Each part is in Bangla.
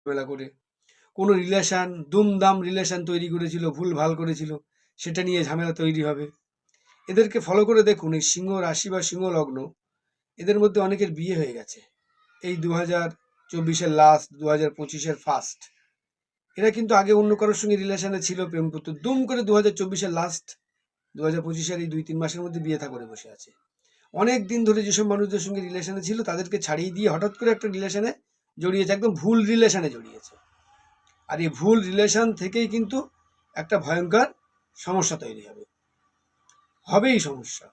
ঝামেলা করে, কোনো রিলেশন দুমদাম রিলেশন তৈরি করেছিল, ভুল ভাল করেছিল, সেটা নিয়ে ঝামেলা তৈরি হবে। এদেরকে ফলো করে দেখুন, এই সিংহ রাশি বা সিংহ লগ্ন, এদের মধ্যে অনেকের বিয়ে হয়ে গেছে এই 2024-এর লাস্ট, 2025-এর ফার্স্ট। এরা কিন্তু আগে অন্য কারোর সঙ্গে রিলেশনে ছিল, প্রেম করতো, দুম করে 2024-এর লাস্ট, 2025-এর এই 2-3 মাসের মধ্যে বিয়ে থা করে বসে আছে। অনেক দিন ধরে যেসব মানুষদের সঙ্গে রিলেশনে ছিল তাদেরকে ছাড়িয়ে দিয়ে হঠাৎ করে একটা রিলেশনে জড়িয়েছে, একদম ভুল রিলেশনে জড়িয়েছে। আর এই ভুল রিলেশন থেকেই কিন্তু একটা ভয়ঙ্কর সমস্যা তৈরি হবে, হবেই সমস্যা।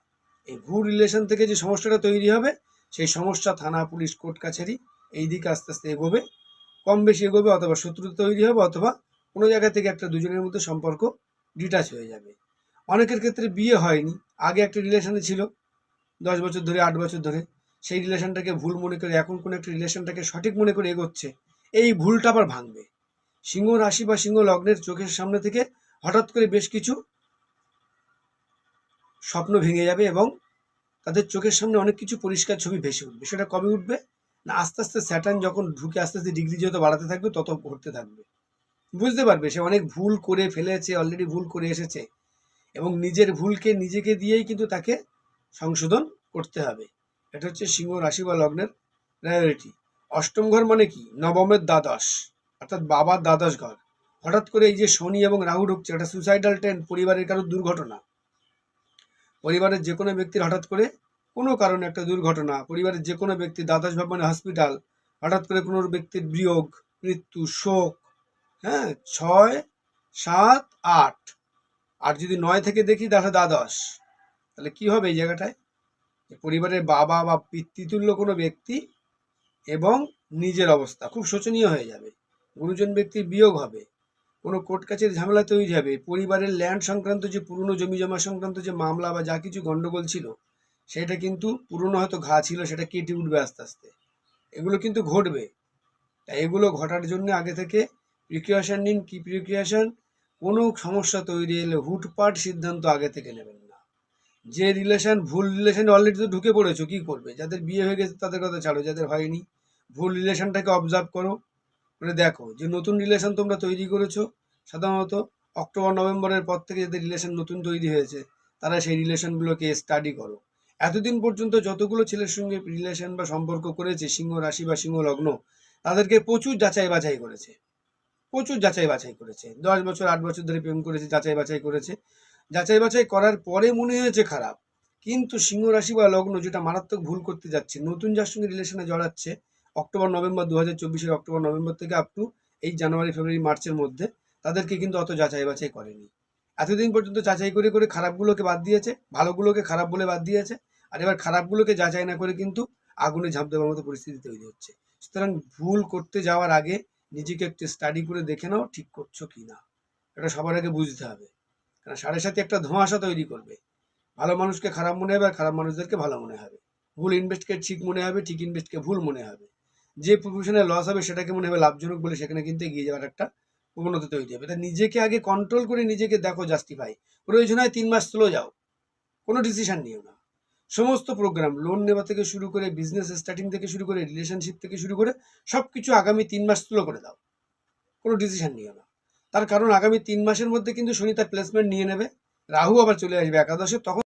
এই ভুল রিলেশন থেকে যে সমস্যাটা তৈরি হবে, সেই সমস্যা থানা পুলিশ কোর্ট কাছারি এই দিকে আস্তে আস্তে এগোবে, কম বেশি এগোবে, অথবা শত্রুতা তৈরি হবে, অথবা কোনো জায়গা থেকে একটা দুজনের মধ্যে সম্পর্ক ডিটাচ হয়ে যাবে। অনেকের ক্ষেত্রে বিয়ে হয়নি, আগে একটা রিলেশনে ছিল 10 বছর ধরে, 8 বছর ধরে, সেই রিলেশনটাকে ভুল মনে করে এখন কোনো একটা রিলেশনটাকে সঠিক মনে করে এগোচ্ছে, এই ভুলটা আবার ভাঙবে। সিংহ রাশি বা সিংহ লগ্নের চোখের সামনে থেকে হঠাৎ করে বেশ কিছু স্বপ্ন ভেঙে যাবে এবং তাদের চোখের সামনে অনেক কিছু পরিষ্কার ছবি ভেসে উঠবে। সেটা কবে উঠবে না, আস্তে আস্তে স্যাটার্ন যখন ঢুকে আস্তে আস্তে ডিগ্রি যত বাড়াতে থাকবে তত ঘটতে থাকবে, বুঝতে পারবে সে অনেক ভুল করে ফেলেছে, অলরেডি ভুল করে এসেছে, এবং নিজের ভুলকে নিজেকে দিয়েই কিন্তু তাকে সংশোধন করতে হবে। এটা হচ্ছে সিংহ রাশি বা লগ্নের প্রায়োরিটি। অষ্টম ঘর মানে কি, নবমের দ্বাদশ, অর্থাৎ বাবার দ্বাদশ ঘর। হঠাৎ করে এই যে শনি এবং রাহু ঢুকছে, এটা সুসাইডাল ট্রেন্ড, পরিবারের কারোর দুর্ঘটনা, পরিবারের যে কোনো ব্যক্তির হঠাৎ করে কোনো কারণে একটা দুর্ঘটনা, পরিবারের যে কোনো ব্যক্তির দ্বাদশ ভাব মানে হসপিটাল, হঠাৎ করে কোনো ব্যক্তির বিয়োগ, মৃত্যু, শোক। হ্যাঁ, 6, 7, 8, আর যদি 9 থেকে দেখি তাহলে দ্বাদশ, তাহলে কি হবে এই জায়গাটায়, পরিবারের বাবা বা পিতৃতুল্য কোনো ব্যক্তি এবং নিজের অবস্থা খুব শোচনীয় হয়ে যাবে, গুরুজন ব্যক্তির বিয়োগ হবে, কোনো কোর্ট কাছারির ঝামেলা তৈরি হবে, পরিবারের ল্যান্ড সংক্রান্ত যে পুরনো জমি জমা সংক্রান্ত যে মামলা বা যা কিছু গন্ডগোল ছিল, সেটা কিন্তু পুরনো হয়তো ঘা ছিল, সেটা কেটে উঠবে আস্তে আস্তে, এগুলো কিন্তু ঘটবে। তাই এগুলো ঘটার জন্য আগে থেকে প্রিকশন নিন। কি প্রিকশন? কোনো সমস্যা তৈরি এলে হুটপাট সিদ্ধান্ত আগে থেকে নেবেন না। যে রিলেশন, ভুল রিলেশনে অলরেডি তো ঢুকে পড়েছো, কি করবে? যাদের বিয়ে হয়ে গেছে তাদের কথা ছাড়ো, যাদের হয়নি, ভুল রিলেশনটাকে অবজার্ভ করো, করে দেখো যে নতুন রিলেশন তোমরা তৈরি করেছো, সাধারণত অক্টোবর নভেম্বরের পর থেকে যাদের রিলেশন নতুন তৈরি হয়েছে, তারা সেই রিলেশনগুলোকে স্টাডি করো। এতদিন পর্যন্ত যতগুলো ছেলের সঙ্গে রিলেশন বা সম্পর্ক করেছে সিংহ রাশি বা সিংহ লগ্ন, তাদেরকে প্রচুর যাচাই বাছাই করেছে, প্রচুর যাচাই বাছাই করেছে। 10 বছর 8 বছর ধরে প্রেম করেছে, যাচাই বাছাই করেছে, যাচাই বাছাই করার পরে মনে হয়েছে খারাপ। কিন্তু সিংহ রাশি বা লগ্ন যেটা মারাত্মক ভুল করতে যাচ্ছে, নতুন যার সঙ্গে রিলেশনে জড়াচ্ছে অক্টোবর নভেম্বর 2024-এর অক্টোবর নভেম্বর থেকে আপ টু এই জানুয়ারি ফেব্রুয়ারি মার্চের মধ্যে, তাদেরকে কিন্তু অত যাচাই বাছাই করেনি। এতদিন পর্যন্ত যাচাই করে করে খারাপগুলোকে বাদ দিয়েছে, ভালোগুলোকে খারাপ বলে বাদ দিয়েছে, আর এবার খারাপগুলোকে যাচাই না করে কিন্তু আগুনে ঝাঁপ দেওয়ার মতো পরিস্থিতি তৈরি হচ্ছে। সুতরাং ভুল করতে যাওয়ার আগে নিজেকে একটু স্টাডি করে দেখে নাও ঠিক করছো কি না, এটা সবার আগে বুঝতে হবে। কারণ 7.5 একটা ধোঁয়াশা তৈরি করবে, ভালো মানুষকে খারাপ মনে হবে আর খারাপ মানুষদেরকে ভালো মনে হবে, ভুল ইনভেস্টকে ঠিক মনে হবে, ঠিক ইনভেস্টকে ভুল মনে হবে, যে প্রফেশনে লস হবে সেটাকে মনে হবে লাভজনক বলে সেখানে কিন্তু এগিয়ে যাওয়ার একটা প্রবণতা তৈরি হবে। তাই নিজেকে আগে কন্ট্রোল করে নিজেকে দেখো, জাস্টিফাই, প্রয়োজন হয় 3 মাস স্লো যাও, কোনো ডিসিশন নিও না। সমস্ত প্রোগ্রাম, লোন নেওয়া থেকে শুরু করে, বিজনেস স্টার্টিং থেকে শুরু করে, রিলেশনশিপ থেকে শুরু করে সব কিছু আগামী 3 মাস স্লো করে দাও, কোনো ডিসিশন নিও না। তার কারণ আগামী 3 মাসের মধ্যে কিন্তু শনি তার প্লেসমেন্ট নিয়ে নেবে, রাহু আবার চলে আসবে একাদশে, তখন